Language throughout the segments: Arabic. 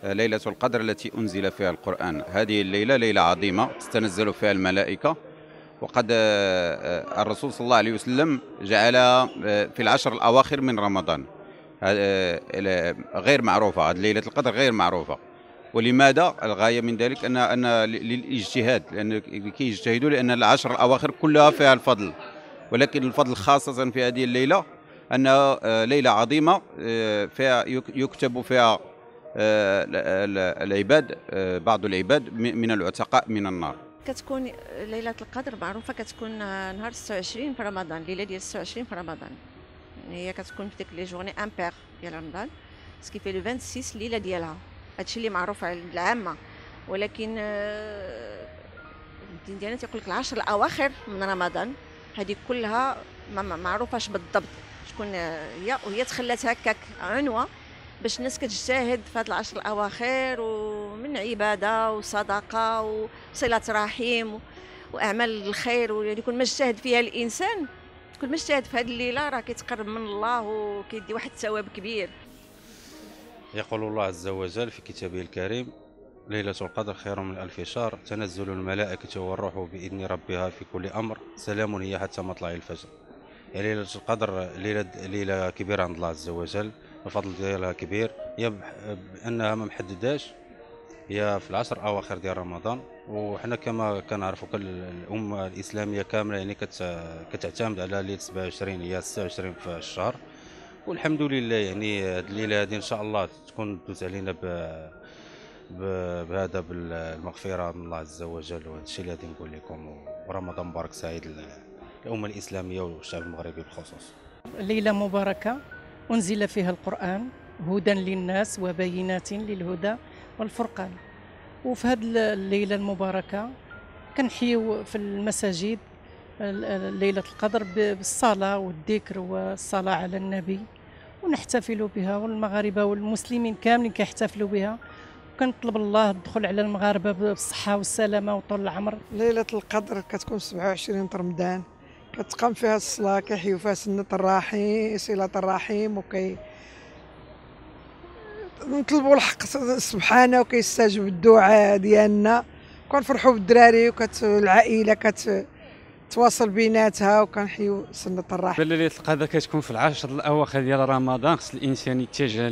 ليلة القدر التي أنزل فيها القرآن. هذه الليلة ليلة عظيمة تتنزل فيها الملائكة، وقد الرسول صلى الله عليه وسلم جعلها في العشر الأواخر من رمضان. غير معروفة، هذه ليلة القدر غير معروفة. ولماذا؟ الغاية من ذلك أن للاجتهاد، لأن كي يجتهدوا، لأن العشر الأواخر كلها فيها الفضل، ولكن الفضل خاصة في هذه الليلة أنها ليلة عظيمة فيها يكتب فيها العباد، بعض العباد من العتقاء من النار. كتكون ليلة القدر معروفة، كتكون نهار 26 في رمضان، الليلة ديال 26 في رمضان. يعني هي كتكون في ديك لي جورني امبير ديال رمضان، سكي في لو 26 الليلة ديالها. هادشي اللي معروف على العامة، ولكن الدين ديالنا تيقول لك العشر الأواخر من رمضان. هذه كلها ما معروفاش بالضبط شكون هي، وهي تخلات هكاك عنوة باش الناس كتجتهد في هاد العشر الأواخر، ومن عبادة وصدقة وصلة رحيم وأعمال الخير. واللي كل ما اجتهد فيها الإنسان، كل ما اجتهد في هذه الليلة راه كيتقرب من الله وكيدي واحد الثواب كبير. يقول الله عز وجل في كتابه الكريم: ليلة القدر خير من ألف شهر، تنزل الملائكة والروح بإذن ربها في كل أمر، سلام هي حتى مطلع الفجر. يعني ليلة القدر ليلة كبيرة عند الله عز وجل، الفضل ديالها كبير. هي بأنها ما محدداش، هي في العشر الأواخر ديال رمضان. وحنا كما كنعرفوا الأمة الإسلامية كاملة يعني كتعتمد على ليلة 27، هي 26 في الشهر. والحمد لله يعني هذه الليلة هذه إن شاء الله تكون دوز علينا بهذا بالمغفرة من الله عز وجل. وهذا الشيء اللي غادي نقول لكم، ورمضان مبارك سعيد للأمة الإسلامية والشعب المغربي بالخصوص. ليلة مباركة أنزل فيها القرآن هدى للناس وبينات للهدى والفرقان. وفي هذه الليلة المباركة كنحيو في المساجد ليلة القدر بالصلاة والذكر والصلاة على النبي، ونحتفلوا بها، والمغاربة والمسلمين كاملين كيحتفلوا بها. وكنطلب الله الدخول على المغاربة بالصحة والسلامة وطول العمر. ليلة القدر كتكون 27 رمضان، كتقام فيها الصلاة، كيحيوا فيها سنة الرحيم، صلة الرحيم، نطلبوا الحق سبحانه وكيستجيب الدعاء ديالنا. كنفرحوا بالدراري والعائلة كتواصل بيناتها، وكنحيوا سنة الرحيم. ليلة القدر كتكون في العشر الأواخر ديال رمضان. خص الإنسان يتجه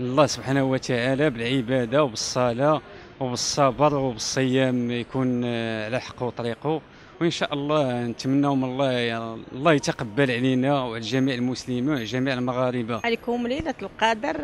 لله سبحانه وتعالى بالعبادة وبالصلاة وبالصبر وبالصيام، يكون على حقه وطريقه. وإن شاء الله نتمنوا من الله يتقبل علينا وعلى جميع المسلمين وعلى جميع المغاربة. عليكم ليلة القدر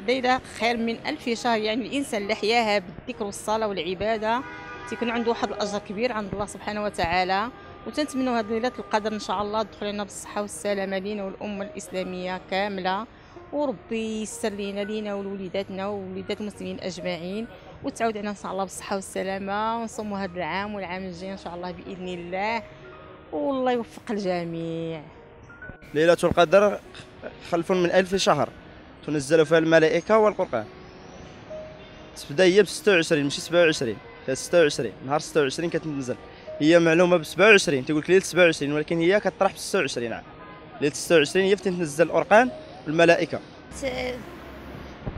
ليلة خير من ألف شهر. يعني الإنسان اللي حياها بالذكر والصلاة والعبادة تيكون عنده واحد الأجر كبير عند الله سبحانه وتعالى. وتنتمنوا هذه ليلة القدر إن شاء الله تدخل لنا بالصحة والسلامة لينا والأمة الإسلامية كاملة، وربي يسر لينا ولوليداتنا ووليدات المسلمين أجمعين، وتعود علينا إن شاء الله بالصحة والسلامة، ونصوموا هذا العام والعام الجاي إن شاء الله بإذن الله، والله يوفق الجميع. ليلة القدر خلف من ألف شهر، تنزل فيها الملائكة والقرآن. تبدا هي ب 26 ماشي 27، فيها 26 نهار 26 كتنزل. هي معلومة ب 27، تقول لك ليلة 27، ولكن هي كطرح ب 26 عام. ليلة 26 هي تنزل القرآن والملائكة.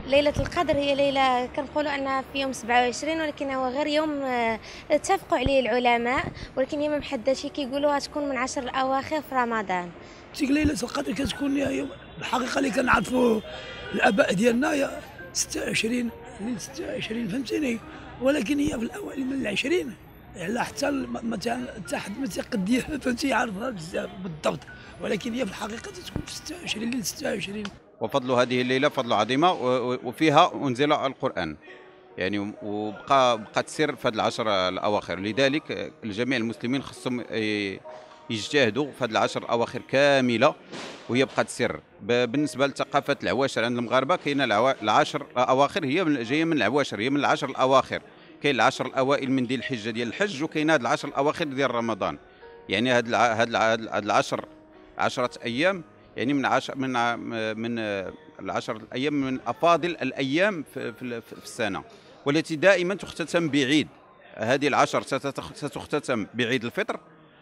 ليلة القدر هي ليلة كنقولوا أنها في يوم 27، ولكن هو غير يوم اتفقوا عليه العلماء، ولكن هي ما محددش. كيقولوا تكون من 10 الأواخر في رمضان. ليلة القدر كتكون يوم الحقيقة اللي كنعرفوا الآباء ديالنا هي 26 ليلة 26، فهمتيني. ولكن هي في الأوائل من 20 على حتى حتى حد ما تيقد فهمتي يعرفها بزاف بالضبط، ولكن هي في الحقيقة تكون في 26 ليلة 26. وفضل هذه الليلة فضل عظيمة، وفيها أنزل القرآن يعني، وبقات سر في هذه العشر الأواخر. لذلك الجميع المسلمين خصهم يجتهدوا في هذه العشر الأواخر كاملة، وهي بقات سر. بالنسبة لثقافة العواشر عند المغاربة، كاين العشر الأواخر هي جاية من العواشر، هي من العشر الأواخر. كاين العشر الأوائل من ذي الحجة ديال الحج، وكاين هذه العشر الأواخر ديال رمضان. يعني هذه العشر 10 أيام، يعني من العشر الأيام من أفاضل الأيام في السنة، والتي دائما تختتم بعيد. هذه العشر ستختتم بعيد الفطر،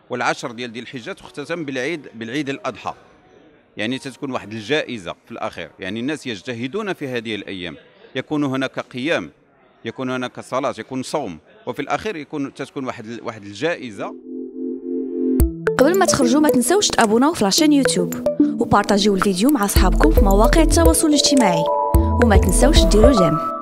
والعشر ديال ذي الحجة تختتم بالعيد الأضحى. يعني تتكون واحد الجائزة في الأخير، يعني الناس يجتهدون في هذه الأيام. يكون هناك قيام، يكون هناك صلاة، يكون صوم، وفي الأخير تكون واحد الجائزة. قبل ما تخرجوا ما تنسوش تابوناو في لاشين يوتيوب وبارطاجيو الفيديو مع أصحابكم في مواقع التواصل الاجتماعي، وما تنسوش ديروا جيم.